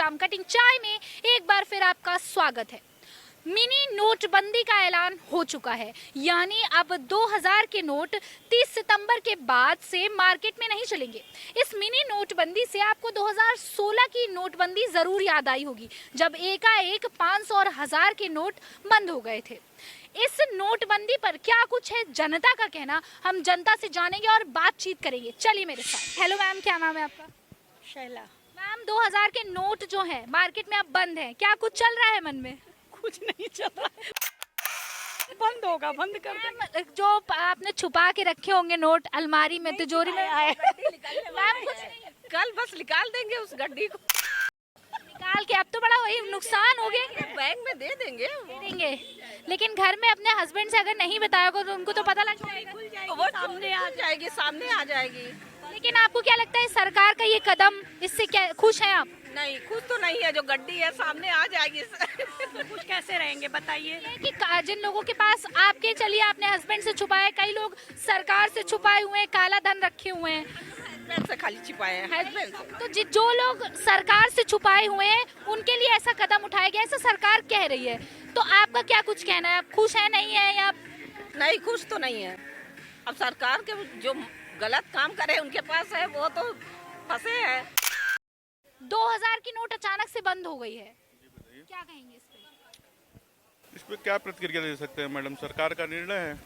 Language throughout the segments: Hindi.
शाम कटिंग चाय में एक बार फिर आपका स्वागत है। मिनी नोटबंदी का ऐलान हो चुका है, यानी अब 2000 के नोट 30 सितंबर के बाद से मार्केट में नहीं चलेंगे। इस मिनी नोटबंदी से आपको 2016 की नोटबंदी जरूर याद आई होगी, जब एकाएक 500 और 1000 के नोट बंद हो गए थे। इस नोटबंदी पर क्या कुछ है जनता का कहना, हम जनता से जानेंगे और बातचीत करेंगे। चलिए मेरे साथ। हेलो मैम, क्या नाम है आपका? शैला। मैम, 2000 के नोट जो है मार्केट में अब बंद है, क्या कुछ चल रहा है मन में? कुछ नहीं चल रहा है। बंद होगा, बंद कर देंगे। मैम, जो आपने छुपा के रखे होंगे नोट अलमारी में, तिजोरी में, आए मैम कुछ नहीं कल बस निकाल देंगे उस गड्डी को, निकाल के। अब तो बड़ा वही नुकसान हो गया। बैंक में दे देंगे। दे देंगे, लेकिन घर में अपने हस्बैंड से अगर नहीं बताया होगा तो उनको तो पता लग जाएगा। वो सामने आ जाएगी, सामने आ जाएगी। लेकिन आपको क्या लगता है सरकार का ये कदम, इससे क्या खुश हैं आप? नहीं, खुश तो नहीं है। जो गड्डी है सामने आ जाएगी। खुश कैसे रहेंगे बताइए? कि जिन लोगों के पास, आपके चलिए आपने हस्बैंड से छुपाए, कई लोग सरकार से छुपाए हुए हैं, काला धन रखे हुए हैं। हस्बैंड से खाली छिपाए हैं, हस्बैंड से। तो जो लोग सरकार से छुपाए हुए हैं उनके लिए ऐसा कदम उठाया गया, ऐसा सरकार कह रही है, तो आपका क्या कुछ कहना है? आप खुश है, नहीं है, या नहीं? खुश तो नहीं है। अब सरकार के जो गलत काम करे उनके पास है, वो तो फंसे हैं। 2000 की नोट अचानक से बंद हो गई है, क्या कहेंगे इस पे? इस पे क्या प्रतिक्रिया दे सकते हैं मैडम, सरकार का निर्णय है।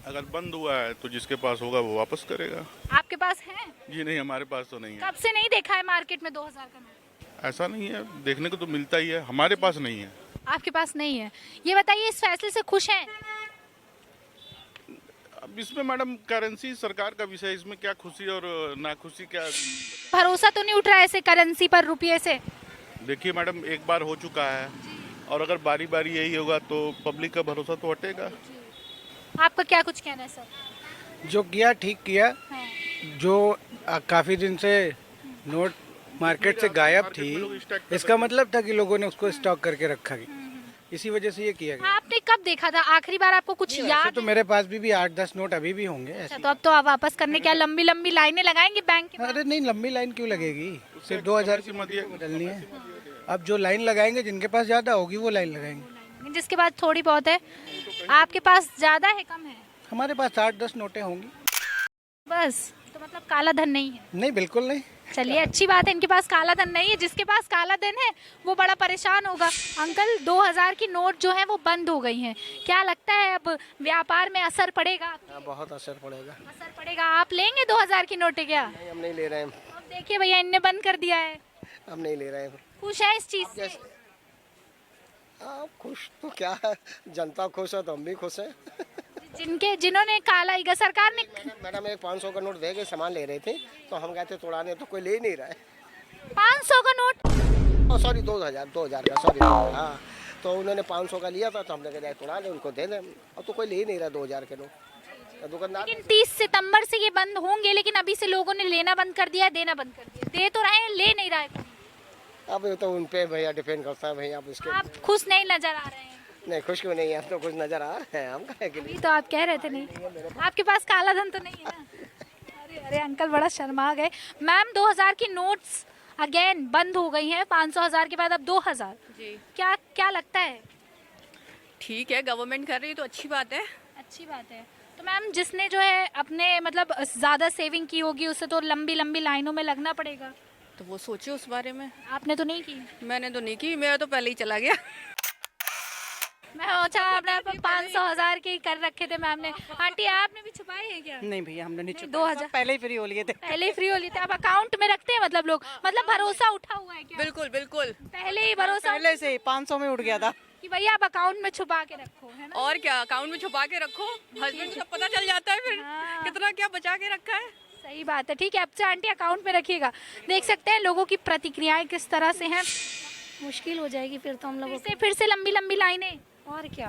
अगर बंद हुआ है तो जिसके पास होगा वो वापस करेगा। आपके पास है? जी नहीं, हमारे पास तो नहीं है। कब से नहीं देखा है मार्केट में 2000 का नोट? ऐसा नहीं है, देखने को तो मिलता ही है, हमारे पास नहीं है। आपके पास नहीं है। ये बताइए, इस फैसले से खुश हैं? अब इसमें मैडम करेंसी सरकार का विषय, इसमें क्या खुशी और नाखुशी क्या। भरोसा तो नहीं उठ रहा है ऐसे करेंसी पर, रुपये से? देखिए मैडम, एक बार हो चुका है और अगर बारी बारी यही होगा तो पब्लिक का भरोसा तो हटेगा। आपका क्या कुछ कहना है सर? जो किया ठीक किया। हाँ। जो काफी दिन से नोट मार्केट से गायब थी, इसका मतलब था कि लोगों ने उसको स्टॉक करके रखा गया, इसी वजह से ये किया गया। आपने कब देखा था आखिरी बार? आपको कुछ याद तो है? मेरे पास भी 8-10 नोट अभी भी होंगे ऐसे। अच्छा, तो अब तो आप वापस करने क्या लंबी लंबी लाइनें लगाएंगे बैंक के? अरे नहीं, लंबी लाइन क्यों लगेगी? सिर्फ 2000 की बदलनी है। अब जो लाइन लगाएंगे, जिनके पास ज्यादा होगी वो लाइन लगाएंगे। जिसके पास थोड़ी बहुत है। आपके पास ज्यादा है, कम है? हमारे पास 8-10 नोटें होंगी बस। तो मतलब काला धन नहीं है? नहीं, बिल्कुल नहीं। चलिए, अच्छी बात है, इनके पास काला धन नहीं है। जिसके पास काला धन है वो बड़ा परेशान होगा। अंकल, 2000 की नोट जो है वो बंद हो गई हैं, क्या लगता है अब व्यापार में असर पड़ेगा? बहुत असर पड़ेगा। असर पड़ेगा। आप लेंगे 2000 की नोटें क्या? नहीं, हम नहीं ले रहे हैं। अब देखिए भैया, इनने बंद कर दिया है। हम नहीं ले रहे हैं। खुश है इस चीज से? आप खुश तो क्या है, जनता खुश है तो हम भी खुश हैं। जिन्होंने काला, सरकार ने मैडम एक 500 का नोट दे के सामान ले रहे थे, तो हम गए थे तोड़ाने, तो कोई ले ही नहीं रहा है। 500 का नोट? सॉरी, 2000 का, सॉरी। हाँ, तो उन्होंने 500 का लिया था, तो हमने कहा तोड़ा ले, उनको दे दें। अब तो कोई ले ही नहीं रहा 2000 के नोट, दुकानदार। लेकिन 30 सितंबर से ये बंद होंगे, लेकिन अभी से लोगों ने लेना बंद कर दिया, देना बंद कर दिया। दे तो रहे हैं, ले नहीं रहा है। अब ये तो उन पे भैया डिपेंड करता है भैया। अब इसके आप खुश नहीं नजर आ रहे हैं? नहीं, खुश क्यों नहीं है, अब तो कुछ नजर आ रहा है। हम कहे के लिए तो आप कह रहे थे नहीं, आपके पास काला धन तो नहीं है ना? अरे अरे अंकल, बड़ा शर्मा गए। मैम, 2000 की नोट्स अगेन बंद हो गई हैं, 500 1000 के बाद अब 2000। जी, क्या क्या लगता है? ठीक है, गवर्नमेंट कर रही है तो अच्छी बात है। अच्छी बात है। तो मैम, जिसने जो है अपने मतलब ज़्यादा सेविंग की होगी, उसे तो लंबी लंबी लाइनों में लगना पड़ेगा। तो वो सोचे उस बारे में। आपने तो नहीं की? मैंने तो नहीं की, मेरा तो पहले ही चला गया। मैं अच्छा, आपने 500 1000 के कर रखे थे मैम ने। आंटी, आपने भी छुपाए हैं क्या? नहीं भैया, हमने नहीं नहीं, छुपाया, 2000 पहले ही फ्री हो लिए थे। पहले ही फ्री हो लेते हैं। आप अकाउंट में रखते हैं मतलब लोग, मतलब भरोसा उठा हुआ है क्या? बिल्कुल बिल्कुल। पहले ही भरोसा पहले से 500 में उठ गया था। कि भैया आप अकाउंट में छुपा के रखो, है ना? और क्या, अकाउंट में छुपा के रखो, हस्बैंड को सब पता चल जाता है फिर हाँ। कितना क्या बचा के रखा है। सही बात है। ठीक है, अब से आंटी अकाउंट में रखिएगा। देख सकते हैं लोगों की प्रतिक्रियाएं किस तरह से हैं। मुश्किल हो जाएगी फिर तो हम लोगों फिर से लंबी लंबी लाइनें। को। और क्या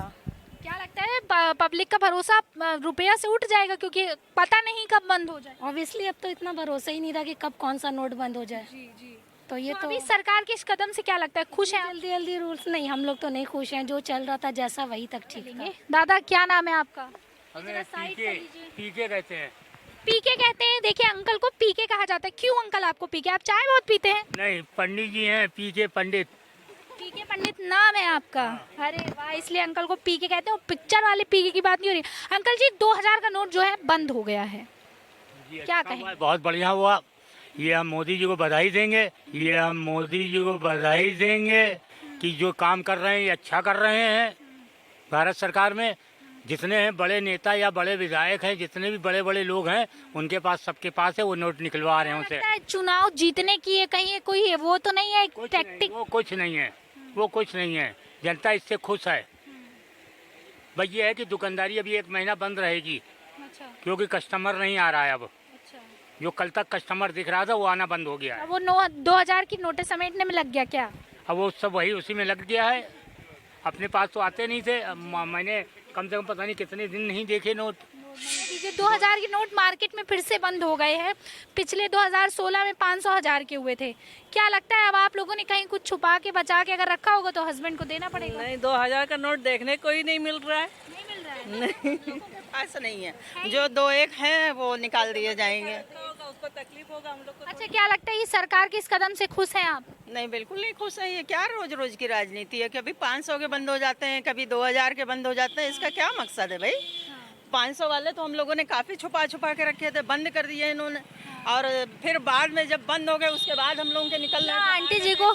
लगता है पब्लिक का भरोसा रुपया से उठ जाएगा, क्योंकि पता नहीं कब बंद हो जाए। ऑब्वियसली अब तो इतना भरोसा ही नहीं रहा कि कब कौन सा नोट बंद हो जाए। जी। तो ये तो अभी सरकार के इस कदम से क्या लगता है, खुश हैं? जल्दी जल्दी रूल्स नहीं, हम लोग तो नहीं खुश हैं। जो चल रहा था जैसा वही तक ठीक था। दादा, क्या नाम है आपका? हमें टीके रहते हैं। पीके कहते हैं, देखिए अंकल को पीके कहा जाता है। क्यों अंकल आपको पीके? आप चाय बहुत पीते हैं? नहीं, पंडित जी हैं, पीके पंडित। पीके पंडित नाम है आपका? अरे वाह, इसलिए अंकल को पीके कहते हैं। और पिक्चर वाले पीके की बात नहीं हो रही। अंकल जी 2000 का नोट जो है बंद हो गया है, क्या कहें? बहुत बढ़िया हुआ, ये हम मोदी जी को बधाई देंगे, ये हम मोदी जी को बधाई देंगे कि जो काम कर रहे हैं ये अच्छा कर रहे हैं। भारत सरकार में जितने हैं बड़े नेता या बड़े विधायक हैं, जितने भी बड़े बड़े लोग हैं, उनके पास, सबके पास है, वो नोट निकलवा रहे हैं उनसे। लगता है चुनाव जीतने की ये कहीं कोई है, वो तो नहीं है टैक्टिक? वो कुछ नहीं है, वो कुछ नहीं है। जनता इससे खुश है। बस ये है कि दुकानदारी अभी 1 महीना बंद रहेगी, अच्छा, क्योंकि कस्टमर नहीं आ रहा है अब। अच्छा। जो कल तक कस्टमर दिख रहा था वो आना बंद हो गया है। अब वो 2000 की नोटें समेटने में लग गया क्या? अब वो सब वही उसी में लग गया है। अपने पास तो आते नहीं थे। मैंने कम से कम पता नहीं कितने दिन नहीं देखे नोट। ये 2000 के नोट मार्केट में फिर से बंद हो गए हैं। पिछले 2016 में 500 हजार के हुए थे। क्या लगता है अब आप लोगों ने कहीं कुछ छुपा के बचा के अगर रखा होगा तो हस्बैंड को देना पड़ेगा? नहीं, 2000 का नोट देखने को ही नहीं मिल रहा है। नहीं मिल रहा है। नहीं, ऐसा नहीं है। जो 2-1 हैं वो निकाल दिए जाएंगे। उसको तकलीफ होगा हम लोग को। अच्छा, क्या लगता है ये सरकार के इस कदम से खुश हैं आप? नहीं, बिल्कुल नहीं खुश है। ये क्या रोज रोज की राजनीति है? कभी 500 के बंद हो जाते हैं, कभी 2000 के बंद हो जाते हैं। इसका क्या मकसद है भाई? 500 वाले तो हम लोगों ने काफी छुपा छुपा के रखे थे, बंद कर दिए इन्होंने। और फिर बाद में जब बंद हो गए उसके बाद हम लोगों के निकल रहे हैं। आंटी जी को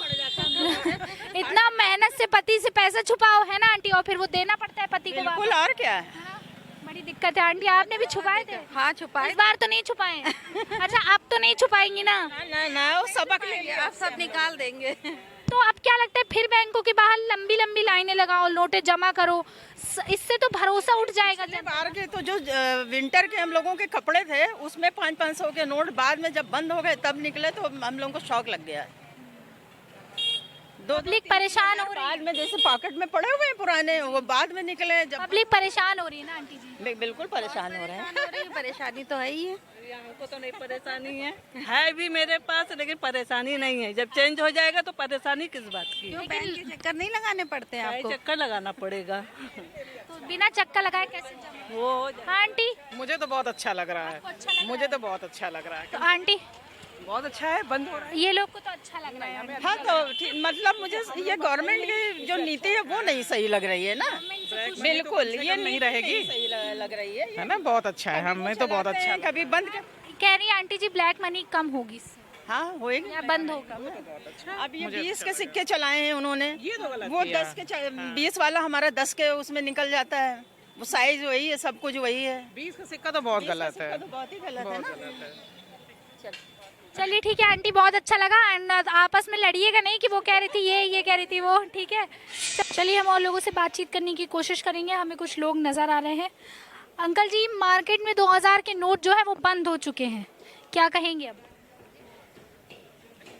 इतना मेहनत से पति से पैसा छुपाओ है ना आंटी, और फिर वो देना पड़ता है पति को बिल्कुल, वापस। और क्या है। हाँ, बड़ी दिक्कत है आंटी। आपने भी छुपाए थे? हाँ, छुपाए। इस बार तो नहीं छुपाए? अच्छा, अब तो नहीं छुपाएंगी ना? ना, वो सबक लेंगे। आप सब निकाल देंगे। तो अब क्या लगता है फिर बैंकों के बाहर लंबी लंबी लाइनें लगाओ, नोटें जमा करो, इससे तो भरोसा उठ जाएगा। बाहर के तो जो विंटर के हम लोगों के कपड़े थे उसमें 500-500 के नोट बाद में जब बंद हो गए तब निकले, तो हम लोगों को शौक लग गया। पब्लिक परेशान हो रही बाद में जैसे पॉकेट में पड़े हुए हैं पुराने, वो बाद में निकले है, जब। पब्लिक परेशान हो रही है ना आंटी जी? बिल्कुल परेशान हो रहे हैं। परेशानी तो है ही है। हमको तो नहीं परेशानी है भी मेरे पास, लेकिन परेशानी नहीं है। जब चेंज हो जाएगा तो परेशानी किस बात की? क्यों बैंक के चक्कर नहीं लगाने पड़ते हैं आपको? चक्कर लगाना पड़ेगा। तो बिना चक्का लगाए कैसे जमा? वो हाँ आंटी, मुझे तो बहुत अच्छा लग रहा आपको है। अच्छा लग मुझे तो बहुत अच्छा लग रहा है। तो आंटी बहुत अच्छा है, बंद हो रहा है। ये लोग को तो अच्छा लग रहा है। हाँ, तो मतलब मुझे ये गवर्नमेंट की जो नीति है वो नहीं सही लग रही है ना। बिल्कुल, ये नहीं रहेगी, सही लग रही है ना, बहुत अच्छा है। हमें तो बहुत अच्छा लगा। कभी बंद कह रही है आंटी जी ब्लैक मनी कम होगी इससे, हाँ होएगी या बंद होगा? अब ये 20 के सिक्के चलाए हैं उन्होंने, वो 10 के 20 वाला हमारा 10 के उसमें निकल जाता है। वो साइज वही है, सब कुछ वही है। 20 का सिक्का तो बहुत गलत है। तो बहुत ही गलत है ना। चलिए ठीक है आंटी, बहुत अच्छा लगा। एंड आपस में लड़िएगा नहीं कि वो कह रही थी ये कह रही थी वो, ठीक है? चलिए हम और लोगों से बातचीत करने की कोशिश करेंगे। हमें कुछ लोग नज़र आ रहे हैं। अंकल जी, मार्केट में 2000 के नोट जो है वो बंद हो चुके हैं, क्या कहेंगे? अब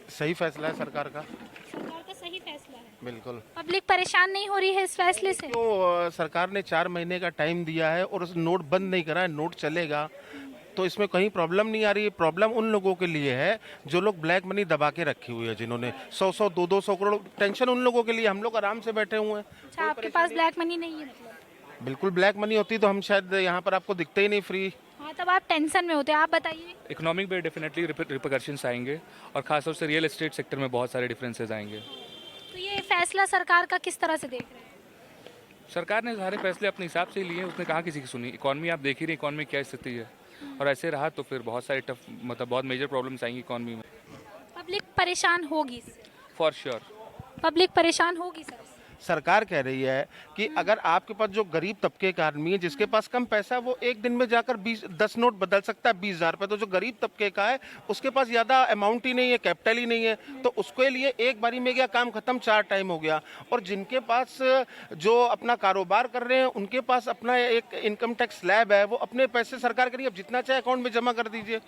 सही फैसला है सरकार का। सरकार का सही फैसला है? बिल्कुल। पब्लिक परेशान नहीं हो रही है इस फैसले से? तो सरकार ने 4 महीने का टाइम दिया है और उस नोट बंद नहीं करा है, नोट चलेगा, तो इसमें कहीं प्रॉब्लम नहीं आ रही है। प्रॉब्लम उन लोगों के लिए है जो लोग ब्लैक मनी दबा के रखी हुई है, जिन्होंने 100-100, 200 करोड़। टेंशन उन लोगों के लिए, हम लोग आराम से बैठे हुए हैं। अच्छा, आपके पास ब्लैक मनी नहीं है मतलब? बिल्कुल, ब्लैक मनी होती तो हम शायद यहाँ पर आपको दिखते ही नहीं फ्री। हाँ, तब आप टेंशन में होते। आप बताइए। इकोनॉमिक पे डेफिनेटली रिपरकशंस आएंगे और खासतौर से रियल एस्टेट सेक्टर में बहुत सारे डिफरेंसेस आएंगे। तो ये फैसला सरकार का किस तरह से देख रहे हैं? सरकार ने सारे फैसले अपने हिसाब से ही लिए, उसने कहाँ किसी की सुनी। इकॉनमी आप देख ही रहे, इकॉनमी में क्या स्थिति है, और ऐसे रहा तो फिर बहुत सारे टफ, मतलब बहुत मेजर प्रॉब्लम्स आएंगी इकॉनमी में। पब्लिक परेशान होगी इससे? फॉर श्योर पब्लिक परेशान होगी सर। सरकार कह रही है कि अगर आपके पास जो गरीब तबके का आदमी है, जिसके पास कम पैसा, वो एक दिन में जाकर 10 नोट बदल सकता है 20,000 रुपये। तो जो गरीब तबके का है उसके पास ज़्यादा अमाउंट ही नहीं है, कैपिटल ही नहीं है, तो उसके लिए एक बारी में गया काम खत्म, 4 टाइम हो गया। और जिनके पास जो अपना कारोबार कर रहे हैं उनके पास अपना एक इनकम टैक्स स्लैब है, वो अपने पैसे सरकार करिए, अब जितना चाहे अकाउंट में जमा कर दीजिए।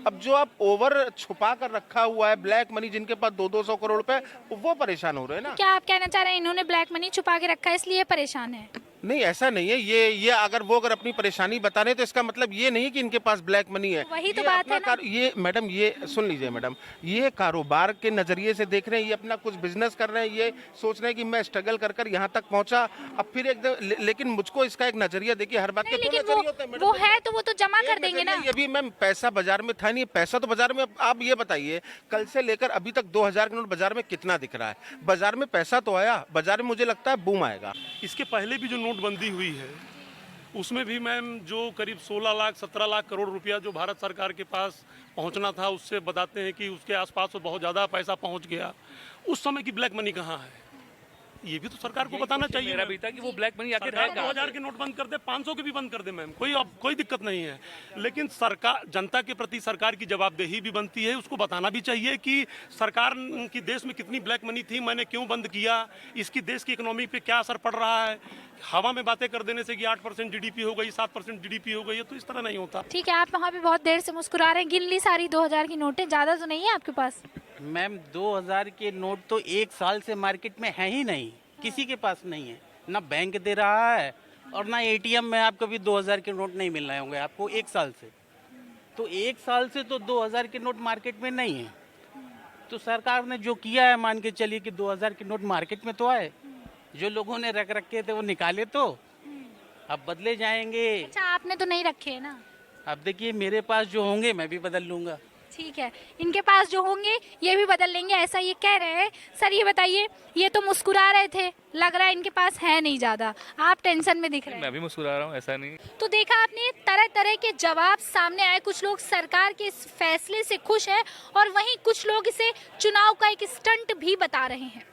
अब जो आप ओवर छुपा कर रखा हुआ है ब्लैक मनी, जिनके पास 200-200 करोड़ रुपए, वो परेशान हो रहे हैं ना। क्या आप कहना चाह रहे हैं इन्होंने ब्लैक मनी छुपा के रखा है इसलिए परेशान है? नहीं, ऐसा नहीं है। ये अगर अपनी परेशानी बता रहे हैं तो इसका मतलब ये नहीं कि इनके पास ब्लैक मनी है। वही तो ये बात अपना है ना। ये मैडम, ये सुन लीजिए मैडम, ये कारोबार के नजरिए से देख रहे हैं, ये अपना कुछ बिजनेस कर रहे हैं, ये सोच रहे हैं कि मैं स्ट्रगल कर कर यहाँ तक पहुंचा। अब फिर एकदम लेकिन मुझको इसका एक नजरिया देखिए, हर बात के नहीं, दो लेकिन नजरिए होते हैं मैडम। वो है तो वो तो जमा कर एक देंगे ना। नजरिया, ये भी मैम पैसा बाजार में था नहीं, पैसा तो बाजार में। आप ये बताइए, कल से लेकर अभी तक 2000 के नोट बाजार में कितना दिख रहा है? बाजार में पैसा तो आया, बाजार में मुझे लगता है बूम आएगा। इसके पहले भी जो नोटबंदी हुई है उसमें भी मैम जो करीब 16 लाख 17 लाख करोड़ रुपया जो भारत सरकार के पास पहुंचना था, उससे बताते हैं कि उसके आसपास तो बहुत ज़्यादा पैसा पहुंच गया। उस समय की ब्लैक मनी कहाँ है? ये भी तो सरकार को बताना चाहिए। मेरा भी था कि वो ब्लैक मनी आखिर है सरकार कहाँ 2000 के नोट बंद कर दे, 500 के भी बंद कर दे मैम, कोई दिक्कत नहीं है। लेकिन सरकार, जनता के प्रति सरकार की जवाबदेही भी बनती है। उसको बताना भी चाहिए कि सरकार की देश में कितनी ब्लैक मनी थी, मैंने क्यों बंद किया, इसकी देश की इकोनॉमी पे क्या असर पड़ रहा है। हवा में बातें कर देने से कि 8% GDP हो गई, 7% GDP हो गई है, तो इस तरह नहीं होता। ठीक है, आप वहाँ पे बहुत देर से मुस्कुरा रहे हैं। गिन ली सारी 2000 की नोटें, ज्यादा तो नहीं है आपके पास? मैम 2000 के नोट तो एक साल से मार्केट में है ही नहीं, किसी के पास नहीं है। ना बैंक दे रहा है और ना ATM में आपको भी 2000 के नोट नहीं मिल रहे होंगे आपको एक साल से। तो एक साल से तो 2000 के नोट मार्केट में नहीं है। तो सरकार ने जो किया है, मान के चलिए कि 2000 के नोट मार्केट में तो आए, जो लोगों ने रख रखे थे वो निकाले, तो अब बदले जाएंगे। अच्छा, आपने तो नहीं रखे है ना? अब देखिए, मेरे पास जो होंगे मैं भी बदल लूंगा। ठीक है, इनके पास जो होंगे ये भी बदल लेंगे, ऐसा ये कह रहे हैं। सर ये बताइए, ये तो मुस्कुरा रहे थे, लग रहा है इनके पास है नहीं ज्यादा, आप टेंशन में दिख रहे हैं। मैं भी मुस्कुरा रहा हूँ, ऐसा नहीं। तो देखा आपने, तरह तरह के जवाब सामने आए। कुछ लोग सरकार के इस फैसले से खुश हैं और वहीं कुछ लोग इसे चुनाव का एक स्टंट भी बता रहे हैं।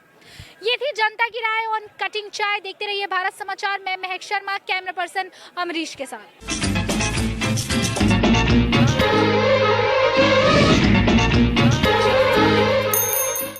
ये थी जनता की राय ऑन कटिंग चाय। देखते रहिए भारत समाचार। मैं महक शर्मा, कैमरा पर्सन अमरीश के साथ।